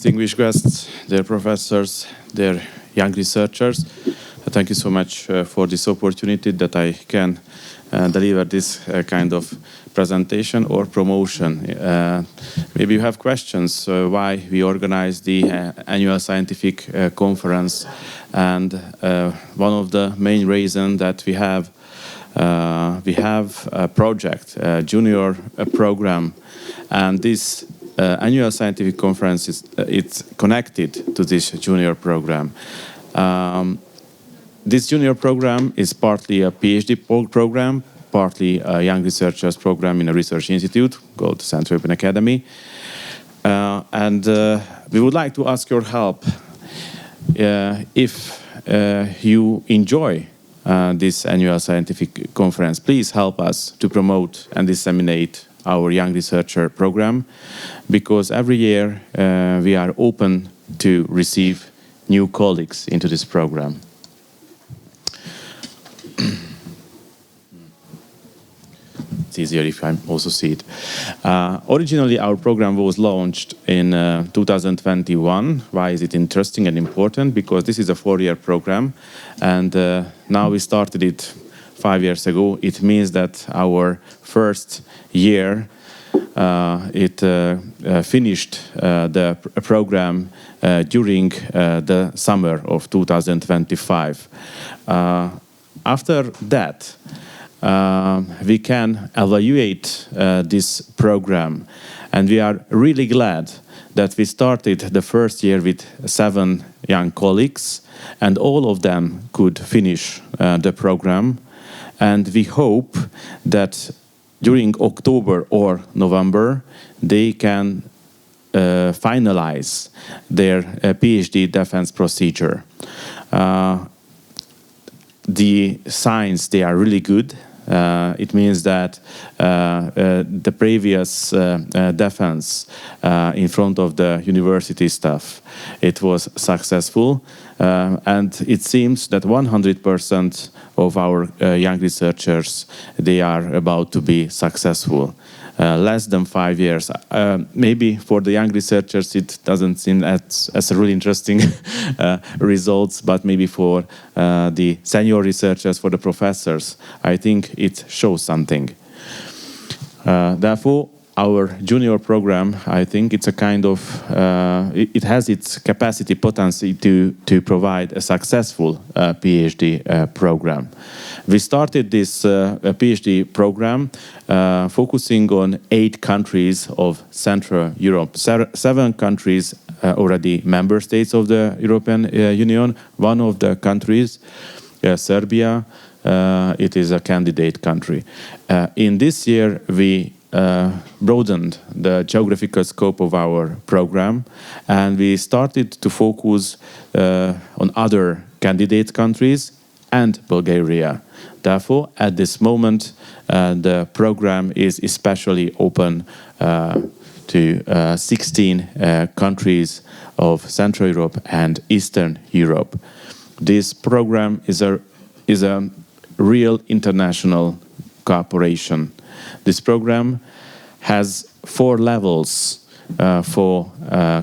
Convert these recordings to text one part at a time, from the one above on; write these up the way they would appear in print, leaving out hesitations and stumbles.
distinguished guests, dear professors, dear young researchers, thank you so much for this opportunity that I can deliver this kind of presentation or promotion. Maybe you have questions why we organize the annual scientific conference, and one of the main reasons that we have a project, a junior program, and this annual scientific conference it's connected to this junior program. This junior program is partly a PhD program, partly a young researchers program in a research institute called Central European Academy. And we would like to ask your help if you enjoy this annual scientific conference. Please help us to promote and disseminate our young researcher program, because every year we are open to receive new colleagues into this program. It's easier if I also see it. Originally, our program was launched in 2021. Why is it interesting and important? Because this is a 4-year program, and now we started it 5 years ago. It means that our first year finished the program during the summer of 2025. After that, we can evaluate this program, and we are really glad that we started the first year with 7 young colleagues, and all of them could finish the program. And we hope that during October or November they can finalize their PhD defense procedure. The signs, they are really good. It means that the previous defense in front of the university staff, it was successful, and it seems that 100% of our young researchers, they are about to be successful. Less than 5 years. Maybe for the young researchers it doesn't seem as a really interesting results, but maybe for the senior researchers, for the professors, I think it shows something. Therefore, our junior program, I think it's a kind of, it has its capacity, potency to provide a successful PhD program. We started this PhD program focusing on 8 countries of Central Europe. 7 countries already member states of the European Union. One of the countries, Serbia, it is a candidate country. In this year, we broadened the geographical scope of our program, and we started to focus on other candidate countries and Bulgaria. Therefore, at this moment, the program is especially open to 16 countries of Central Europe and Eastern Europe. This program is a real international cooperation. This program has 4 levels for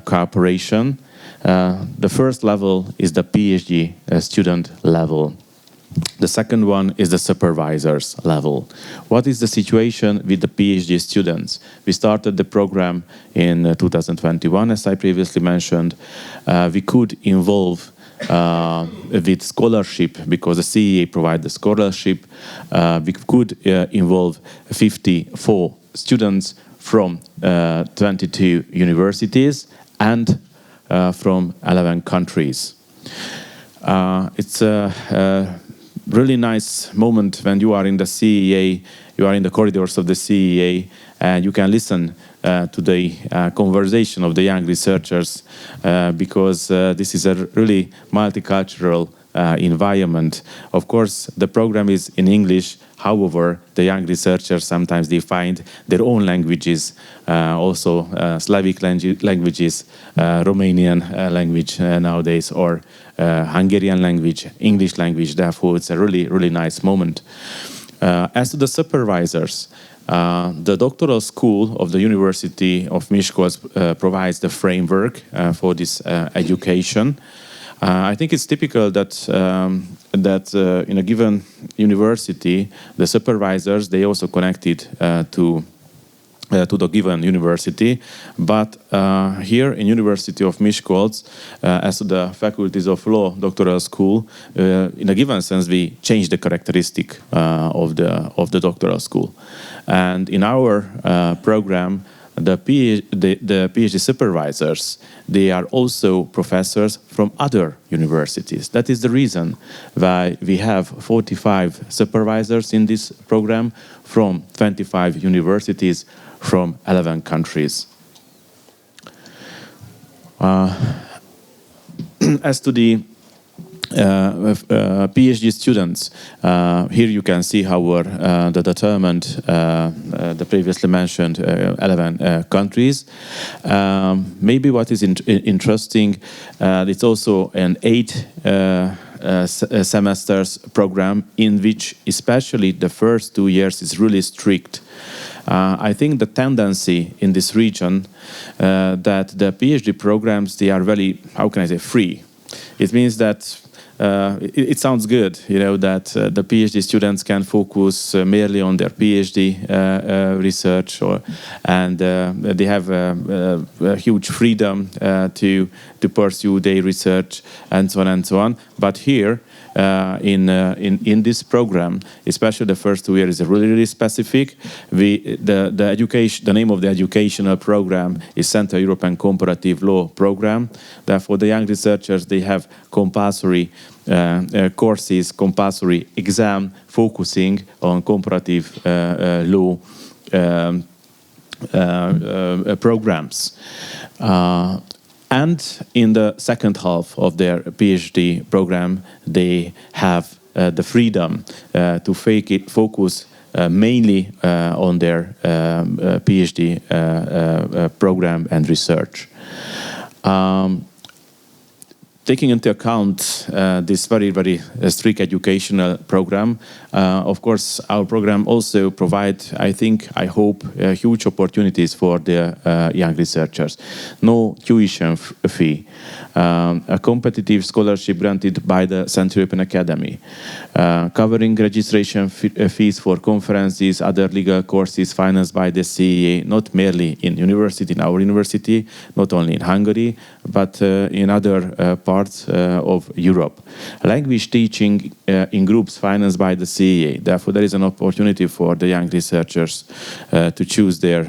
cooperation. The first level is the PhD student level. The second one is the supervisors level. What is the situation with the PhD students? We started the program in 2021, as I previously mentioned. We could involve with scholarship, because the CEA provides the scholarship. We could involve 54 students from 22 universities and from 11 countries. It's a really nice moment when you are in the CEA, you are in the corridors of the CEA, and you can listen to the conversation of the young researchers, because this is a really multicultural environment. Of course, the program is in English. However, the young researchers sometimes they find their own languages, also Slavic languages, Romanian language nowadays, or Hungarian language, English language. Therefore, it's a really, really nice moment. As to the supervisors, the doctoral school of the University of Miskolc provides the framework for this education. I think it's typical that in a given university, the supervisors, they also connected to the given university, but here in University of Miskolc, as to the faculties of law doctoral school, in a given sense, we changed the characteristic of the doctoral school, and in our program, the PhD supervisors, they are also professors from other universities. That is the reason why we have 45 supervisors in this program from 25 universities from 11 countries. As to the PhD students, here you can see how the determined, the previously mentioned 11 countries. Maybe what is interesting, it's also an 8 semesters program in which especially the first 2 years is really strict. I think the tendency in this region that the PhD programs, they are very, how can I say, free. It means that it sounds good, you know, that the PhD students can focus merely on their PhD research, and they have a huge freedom to pursue their research and so on and so on. But here, in this program, especially the first 2 years, is really specific. The name of the educational program is Central European Comparative Law program. Therefore, the young researchers, they have compulsory courses, compulsory exam focusing on comparative law programs. And in the second half of their PhD program, they have the freedom to focus mainly on their PhD program and research. Taking into account this very, very strict educational program, of course, our program also provides, I hope, huge opportunities for the young researchers. No tuition fee, a competitive scholarship granted by the Central European Academy, covering registration fees for conferences, other legal courses financed by the CEA, not merely in our university, not only in Hungary, but in other parts of Europe. Language teaching in groups financed by the CEA. Therefore, there is an opportunity for the young researchers to choose their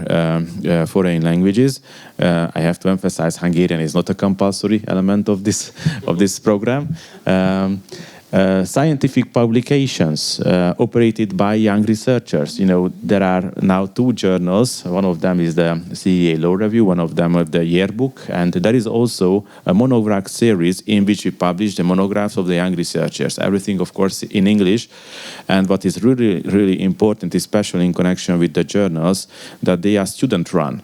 foreign languages. I have to emphasize Hungarian is not a compulsory element of this program. Scientific publications operated by young researchers. You know, there are now 2 journals. One of them is the CEA Law Review, one of them of the Yearbook, and there is also a monograph series in which we publish the monographs of the young researchers. Everything, of course, in English. And what is really, really important, especially in connection with the journals, that they are student-run.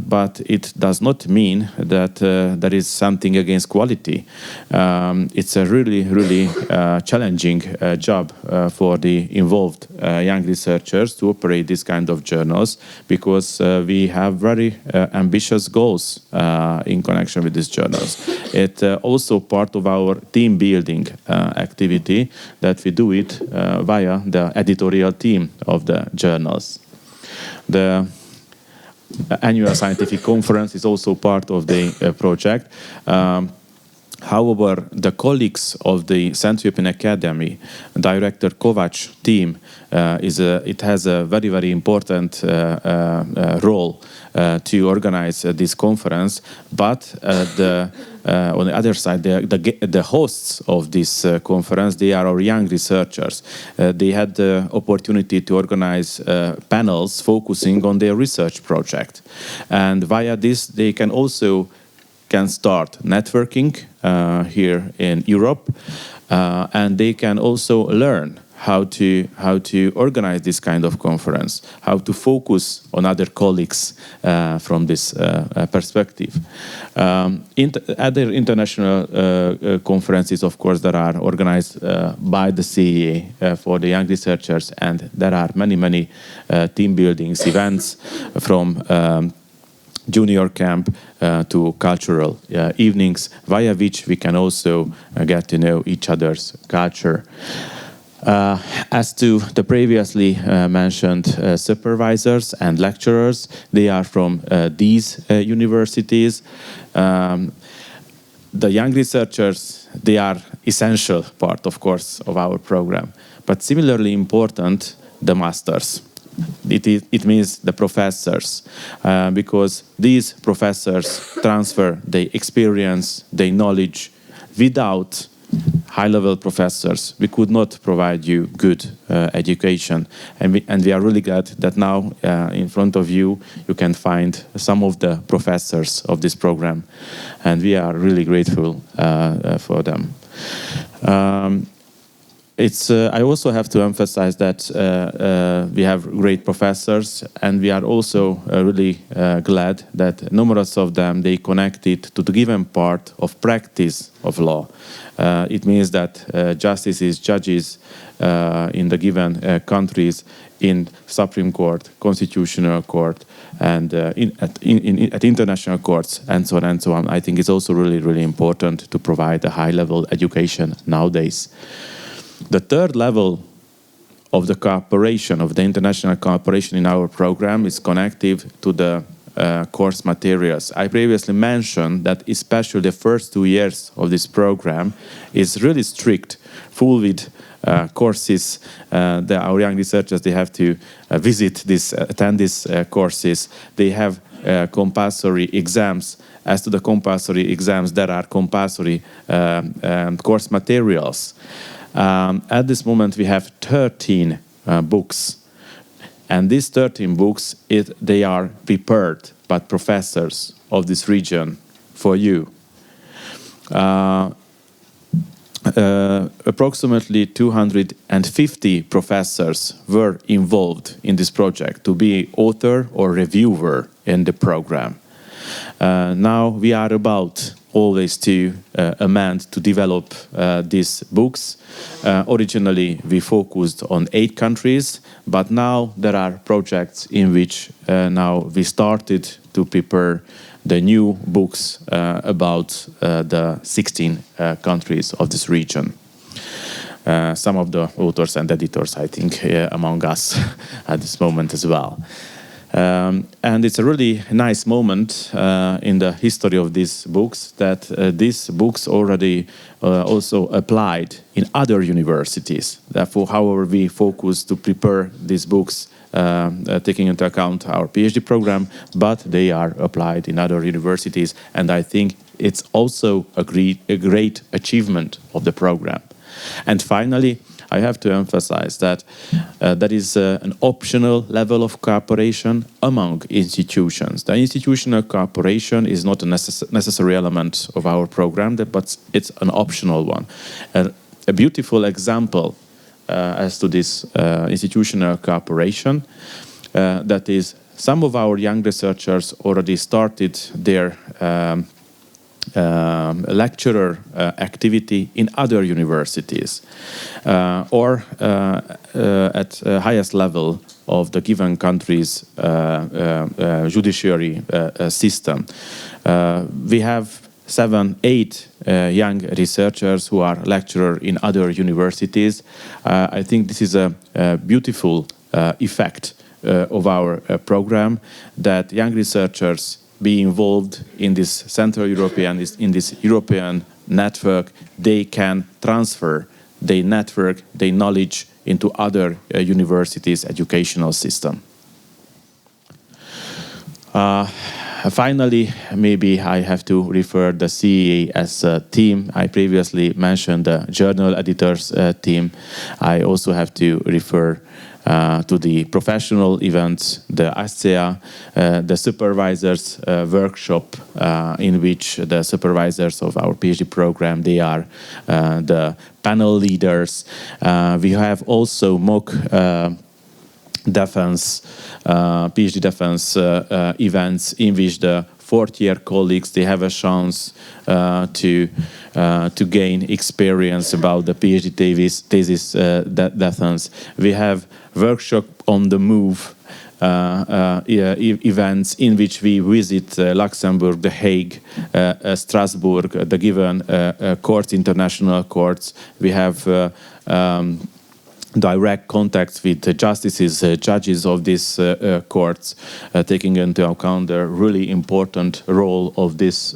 But it does not mean that there is something against quality. It's a really, really challenging job for the involved young researchers to operate this kind of journals, because we have very ambitious goals in connection with these journals. It's also part of our team building activity that we do it via the editorial team of the journals. The annual scientific conference is also part of the project. However, the colleagues of the Central European Academy, Director Kovacs team, it has a very, very important role to organize this conference. But on the other side, the hosts of this conference, they are our young researchers. They had the opportunity to organize panels focusing on their research project. And via this, they can start networking here in Europe, and they can also learn how to organize this kind of conference, how to focus on other colleagues from this perspective. Other international conferences, of course, that are organized by the CEA for the young researchers, and there are many team buildings events from junior camp to cultural evenings, via which we can also get to know each other's culture. As to the previously mentioned supervisors and lecturers, they are from these universities. The young researchers, they are essential part, of course, of our program. But similarly important, the masters. It means the professors, because these professors transfer their experience, their knowledge. Without high-level professors, we could not provide you good education, and we are really glad that now in front of you you can find some of the professors of this program, and we are really grateful for them. I also have to emphasize that we have great professors, and we are also really glad that numerous of them, they connected to the given part of practice of law. It means that justices, judges in the given countries, in Supreme Court, Constitutional Court, and at international courts, and so on and so on. I think it's also really important to provide a high-level education nowadays. The third level of the cooperation, of the international cooperation in our program, is connected to the course materials. I previously mentioned that especially the first 2 years of this program is really strict, full with courses. Our young researchers, they have to attend these courses. They have compulsory exams. As to the compulsory exams, there are compulsory course materials. At this moment, we have 13 books. And these 13 books, they are prepared by professors of this region for you. Approximately 250 professors were involved in this project to be author or reviewer in the program. Now we are about always to amend, to develop these books. Originally, we focused on 8 countries, but now there are projects in which now we started to prepare the new books about the 16 countries of this region. Some of the authors and editors, I think, among us at this moment as well. And it's a really nice moment in the history of these books that these books already also applied in other universities. Therefore, however, we focus to prepare these books taking into account our PhD program, but they are applied in other universities, and I think it's also a great achievement of the program. And finally, I have to emphasize that that is an optional level of cooperation among institutions. The institutional cooperation is not a necessary element of our program, but it's an optional one. A beautiful example as to this institutional cooperation, that is, some of our young researchers already started their lecturer activity in other universities or at highest level of the given country's judiciary system. We have 7, 8 young researchers who are lecturers in other universities. I think this is a beautiful effect of our program, that young researchers be involved in this Central European, in this European network. They can transfer their network, their knowledge into other universities' educational system. Finally, maybe I have to refer the CEA as a team. I previously mentioned the journal editors team. I also have to refer to the professional events, the CEA, the supervisors workshop, in which the supervisors of our PhD program, they are the panel leaders. We have also mock defense, PhD defense events in which the fourth-year colleagues, they have a chance to gain experience about the PhD thesis defense. We have workshop on the move events in which we visit Luxembourg, The Hague, Strasbourg, the given courts, international courts. We have direct contacts with the justices, judges of these courts, taking into account the really important role of these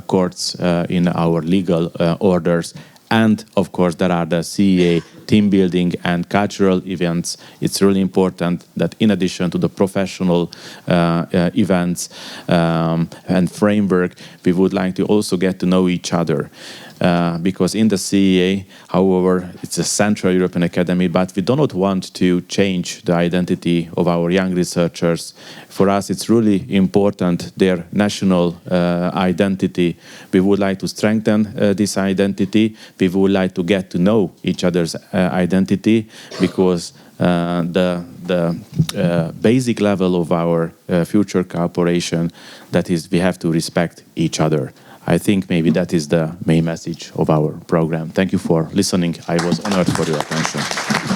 courts in our legal orders. And of course, there are the CEA team building and cultural events. It's really important that in addition to the professional events and framework, we would like to also get to know each other. Because in the CEA, however, it's a Central European Academy, but we do not want to change the identity of our young researchers. For us, it's really important their national identity. We would like to strengthen this identity. We would like to get to know each other's identity, because the basic level of our future cooperation, that is, we have to respect each other. I think maybe that is the main message of our program. Thank you for listening. I was honored for your attention.